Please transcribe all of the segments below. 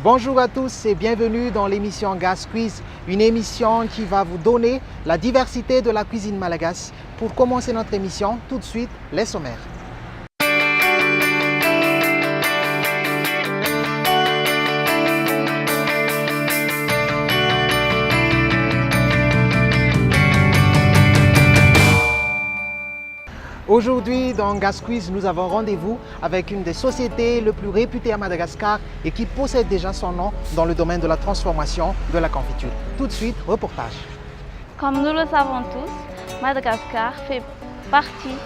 Bonjour à tous et bienvenue dans l'émission Gas Quiz, une émission qui va vous donner la diversité de la cuisine malagasy. Pour commencer notre émission, tout de suite, les sommaires. Aujourd'hui, dans Gas Quiz, nous avons rendez-vous avec une des sociétés les plus réputées à Madagascar et qui possède déjà son nom dans le domaine de la transformation de la confiture. Tout de suite, reportage. Comme nous le savons tous, Madagascar fait partie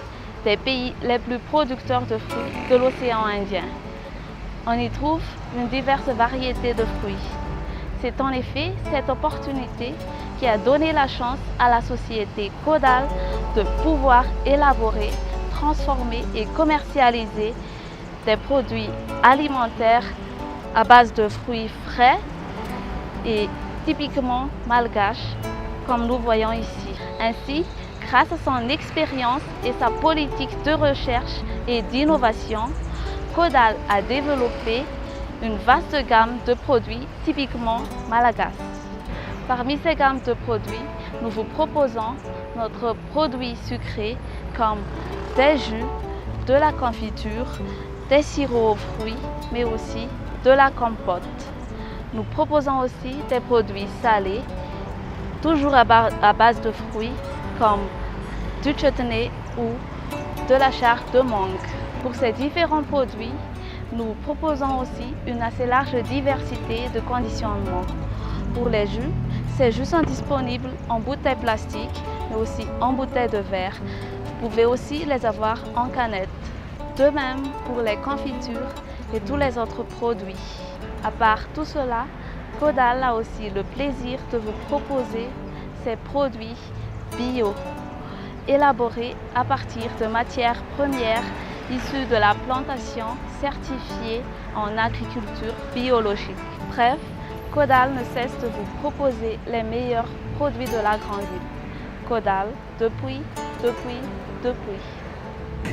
des pays les plus producteurs de fruits de l'océan Indien. On y trouve une diverse variété de fruits. C'est en effet cette opportunité qui a donné la chance à la société Caudal de pouvoir élaborer, transformer et commercialiser des produits alimentaires à base de fruits frais et typiquement malgaches, comme nous voyons ici. Ainsi, grâce à son expérience et sa politique de recherche et d'innovation, Caudal a développé une vaste gamme de produits typiquement malagasy. Parmi ces gammes de produits, nous vous proposons notre produit sucré comme des jus, de la confiture, des sirops aux fruits, mais aussi de la compote. Nous proposons aussi des produits salés, toujours à base de fruits comme du chutney ou de la chair de mangue. Pour ces différents produits, nous proposons aussi une assez large diversité de conditionnement. Pour les jus, ces jus sont disponibles en bouteilles plastiques, mais aussi en bouteilles de verre. Vous pouvez aussi les avoir en canette. De même pour les confitures et tous les autres produits. À part tout cela, Caudal a aussi le plaisir de vous proposer ces produits bio, élaborés à partir de matières premières issues de la plantation certifiée en agriculture biologique. Bref, Caudal ne cesse de vous proposer les meilleurs produits de la grande ville. Caudal, depuis.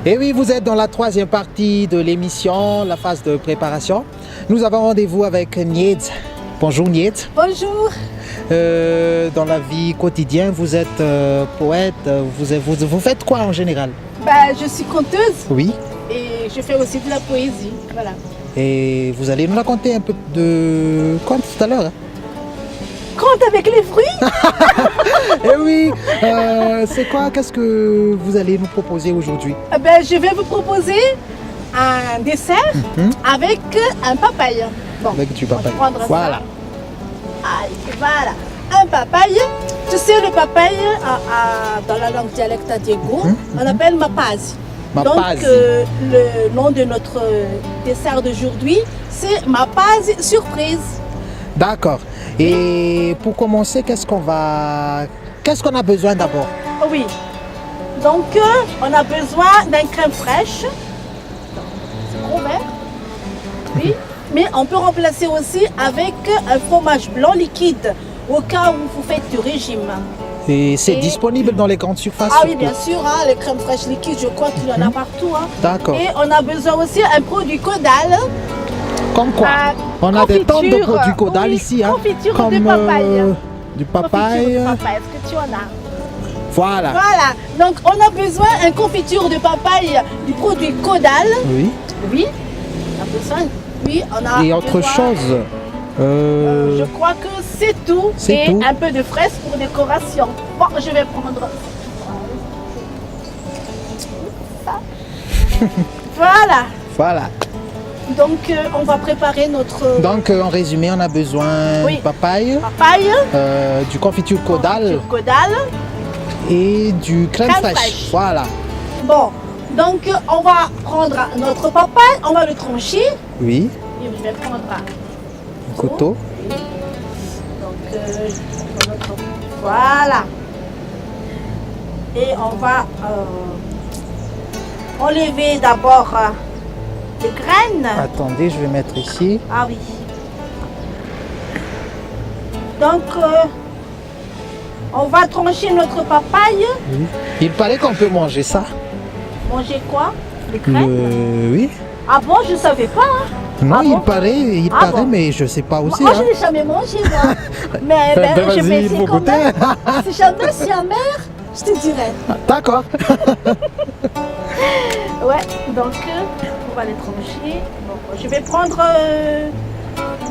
Et oui, vous êtes dans la troisième partie de l'émission, la phase de préparation. Nous avons rendez-vous avec Niedz. Bonjour Niedz. Bonjour. Dans la vie quotidienne, vous êtes poète, vous faites quoi en général? Je suis conteuse. Oui. Et je fais aussi de la poésie. Voilà. Et vous allez nous raconter un peu de conte tout à l'heure. Conte avec les fruits. Eh oui, c'est quoi? Qu'est-ce que vous allez nous proposer aujourd'hui? Je vais vous proposer un dessert avec un papaye. Bon, avec du papaye. Voilà. Voilà, un papaye. Tu sais, le papaye, dans la langue dialecte Diego, on appelle mapazi. Donc, le nom de notre dessert d'aujourd'hui, c'est mapazi surprise. D'accord. Et pour commencer, qu'est-ce qu'on a besoin d'abord? Oui. Donc, on a besoin d'un crème fraîche. C'est gros vert. Oui. Mais on peut remplacer aussi avec un fromage blanc liquide au cas où vous faites du régime. Et c'est disponible dans les grandes surfaces? Ah oui, bien sûr, les crèmes fraîches liquides, je crois qu'il y en a partout. D'accord. Et on a besoin aussi d'un produit Caudal. Comme quoi? On a des tonnes de produits Caudal ici. Confiture comme de papaye. Du papaye. Est-ce que tu en as? Voilà. Voilà. Donc on a besoin d'une confiture de papaye du produit Caudal. Oui. Oui. On a besoin. Oui, on a. Et autre chose. Je crois que c'est tout. Et tout. Un peu de fraises pour décoration. Bon, je vais prendre ça. Voilà. Voilà. Donc, on va préparer notre... Donc, en résumé, on a besoin de papaye, du confiture Caudal, et du crème fraîche. Voilà. Bon, donc on va prendre notre papaye, on va le trancher. Oui. Et je vais prendre un couteau. Oui. Donc, voilà. Et on va enlever d'abord les graines. Attendez, je vais mettre ici. Ah oui. Donc, on va trancher notre papaye. Oui. Il paraît qu'on peut manger ça. Manger quoi? les crèmes. Oui. Ah bon, je ne savais pas. Hein. Non, Ah il bon? paraît, Ah bon? mais je sais pas aussi. Moi, hein. je n'ai jamais mangé, moi. Mais Ben, je vas-y, vais il essayer faut quand goûter. même. Si jamais c'est amer, je te dirai. D'accord. Ouais, donc on va les trancher. Donc, je vais prendre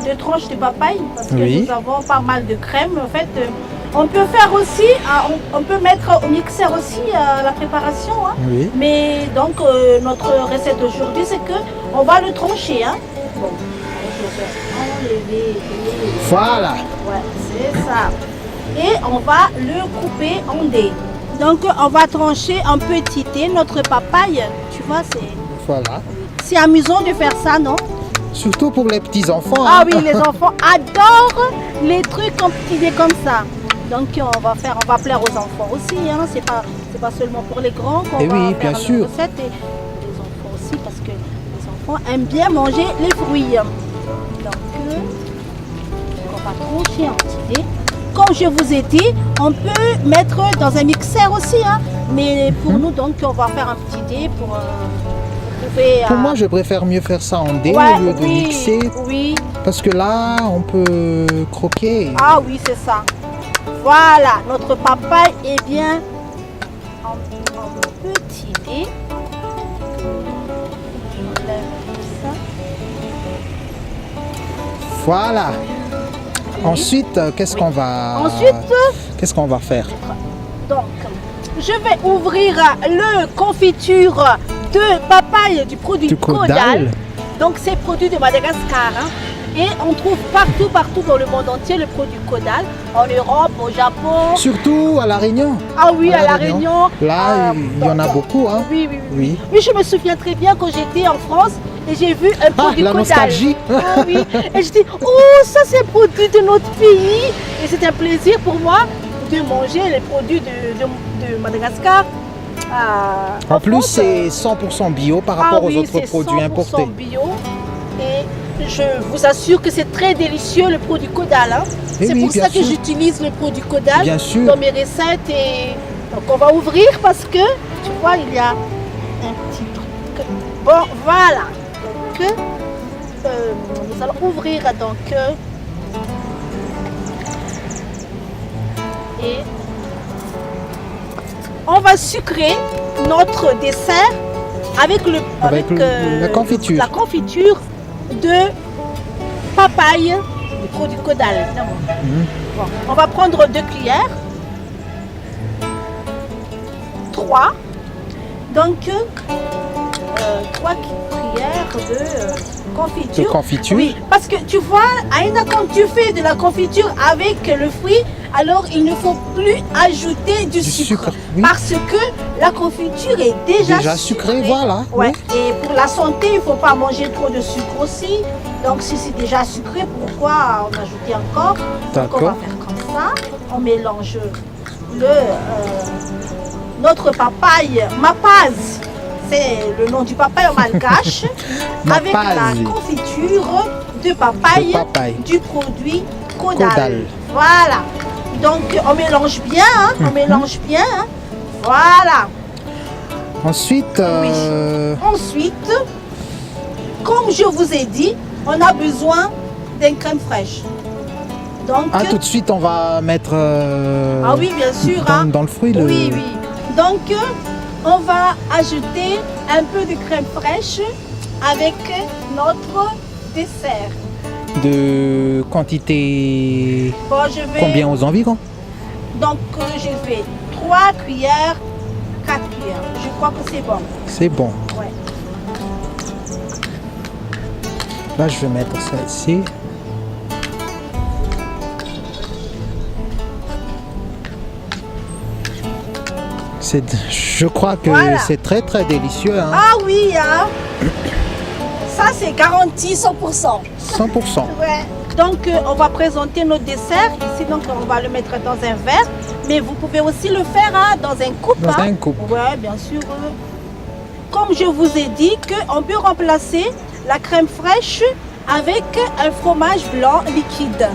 2 tranches de papaye parce que Oui. nous avons pas mal de crème. En fait, on peut faire aussi, on peut mettre au mixeur aussi la préparation. Hein. Oui. Mais donc notre recette d'aujourd'hui, c'est que on va le trancher. Hein. Bon, je vais enlever. Voilà. Ouais, c'est ça. Et on va le couper en dés. Donc on va trancher en petits dés notre papaye. Tu vois, Voilà. c'est amusant de faire ça, non? Surtout pour les petits enfants. Ah oui, les enfants adorent les trucs en petits dés comme ça. Donc on va plaire aux enfants aussi. Hein. C'est pas seulement pour les grands qu'on Eh va oui, faire bien sûr. la recette. Et les enfants aussi parce que les enfants aiment bien manger les fruits. Donc on va trancher en petits dés. Comme je vous ai dit, on peut mettre dans un mixeur aussi, hein. Mais pour nous, donc, on va faire un petit dé pour trouver... Pour moi, je préfère mieux faire ça en dés ouais, au lieu de oui, mixer. Oui. Parce que là, on peut croquer. Ah oui, c'est ça. Voilà, notre papaye est bien en petit dé. J'enlève tout ça. Voilà. Ensuite, qu'est-ce qu'on va... Qu'est-ce qu'on va faire? Donc, je vais ouvrir le confiture de papaye du produit Du Caudal. Caudal. Donc, c'est produit de Madagascar. Hein. Et on trouve partout dans le monde entier le produit Caudal. En Europe, au Japon. Surtout à La Réunion. Ah oui, à La Réunion. Là, il y en a beaucoup. Hein. Oui. Oui. Oui, je me souviens très bien quand j'étais en France et j'ai vu un produit la Caudal. nostalgie. Ah oui. Et je dis, oh, ça c'est un produit de notre pays. Et c'est un plaisir pour moi de manger les produits de Madagascar. En plus, c'est 100% bio par rapport aux autres produits importés. Bio. Et je vous assure que c'est très délicieux le produit Caudal. Hein. C'est oui, pour ça que sûr. j'utilise le produit Caudal Bien sûr. dans mes recettes. Et donc on va ouvrir parce que tu vois, il y a un petit truc. Bon, voilà. Donc, nous allons ouvrir donc et on va sucrer notre dessert avec la confiture. La confiture de papaye du produit Caudal. Bon, on va prendre 2 cuillères. 3. Donc 3 cuillères de confiture. De confiture. Oui, parce que tu vois, Aïna, quand tu fais de la confiture avec le fruit, alors il ne faut plus ajouter du sucre. Oui. Parce que la confiture est déjà sucrée. Voilà. Ouais. Oui. Et pour la santé, il ne faut pas manger trop de sucre aussi. Donc si c'est déjà sucré, pourquoi en ajouter encore? Donc on va faire comme ça. On mélange notre papaye, Mapaz. C'est le nom du papaye en malgache. avec la confiture de papaye, du produit Caudal. Voilà. Donc on mélange bien, hein, on mélange bien. Hein. Voilà. Ensuite, Ensuite, comme je vous ai dit, on a besoin d'une crème fraîche. Donc, tout de suite, on va mettre ah oui, bien sûr, dans le fruit. Oui. Donc, on va ajouter un peu de crème fraîche avec notre dessert. De quantité... Bon, je vais... Combien aux environs? Donc, je fais 3 cuillères, 4 cuillères. Je crois que c'est bon. C'est bon. Ouais. Là, je vais mettre ça ici. Je crois que c'est très délicieux. Hein. Ah oui, hein. Ça c'est garanti 100%. 100%. Ouais. Donc on va présenter notre dessert. Ici donc on va le mettre dans un verre. Mais vous pouvez aussi le faire dans un coupe. Dans un coupe. Ouais, bien sûr. Comme je vous ai dit qu'on peut remplacer la crème fraîche avec un fromage blanc liquide.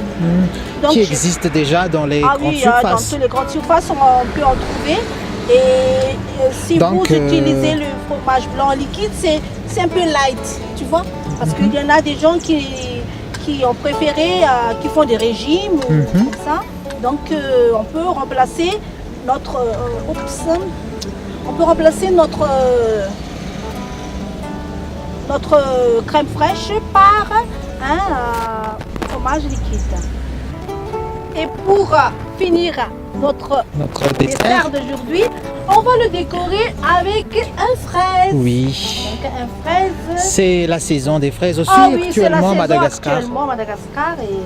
Donc, qui existe déjà dans les grandes surfaces. Dans toutes les grandes surfaces, on peut en trouver. Et si Donc, vous utilisez le fromage blanc liquide, c'est un peu light, tu vois. Parce qu'il y en a des gens qui ont préféré, qui font des régimes ou comme ça. Donc on peut remplacer notre crème fraîche par un fromage liquide. Et pour finir notre dessert d'aujourd'hui, on va le décorer avec un fraise. Oui. Donc un fraise. C'est la saison des fraises aussi Oui, actuellement à Madagascar. Actuellement à Madagascar et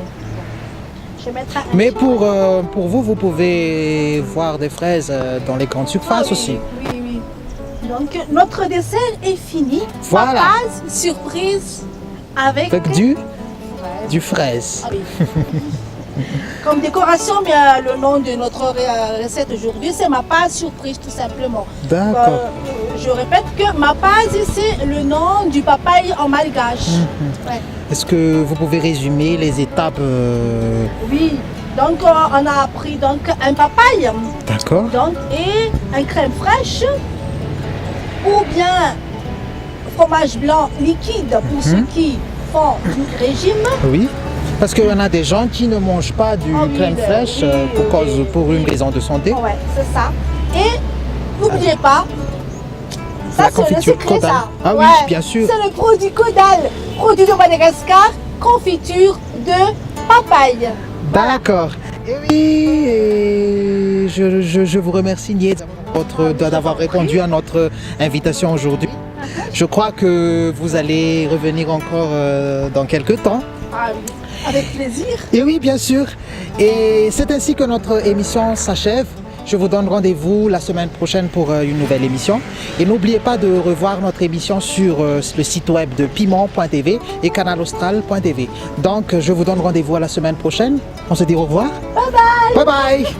je mettrai un Mais pour vous, vous pouvez voir des fraises dans les grandes surfaces aussi. Oui. Donc notre dessert est fini. Voilà. Ma base surprise avec du fraise. Ah oui. Comme décoration, mais le nom de notre recette aujourd'hui, c'est ma pâte surprise tout simplement. D'accord. Je répète que ma pâte, c'est le nom du papaye en malgache. Ouais. Est-ce que vous pouvez résumer les étapes Oui, donc on a pris donc un papaye. D'accord. Donc, et une crème fraîche ou bien fromage blanc liquide pour ceux qui font du régime. Oui. Parce qu'il y en a des gens qui ne mangent pas du crème fraîche pour une raison de santé. Ouais, c'est ça. Et n'oubliez pas, ça c'est le secret Caudal. ça. Ah oui, bien sûr. C'est le produit Caudal, produit de Madagascar, confiture de papaye. D'accord. Et oui, et je vous remercie Nied d'avoir répondu à notre invitation aujourd'hui. Je crois que vous allez revenir encore dans quelques temps. Ah oui. Avec plaisir. Et oui, bien sûr. Et c'est ainsi que notre émission s'achève. Je vous donne rendez-vous la semaine prochaine pour une nouvelle émission. Et n'oubliez pas de revoir notre émission sur le site web de piment.tv et canalaustral.tv. Donc, je vous donne rendez-vous à la semaine prochaine. On se dit au revoir. Bye bye. Bye bye.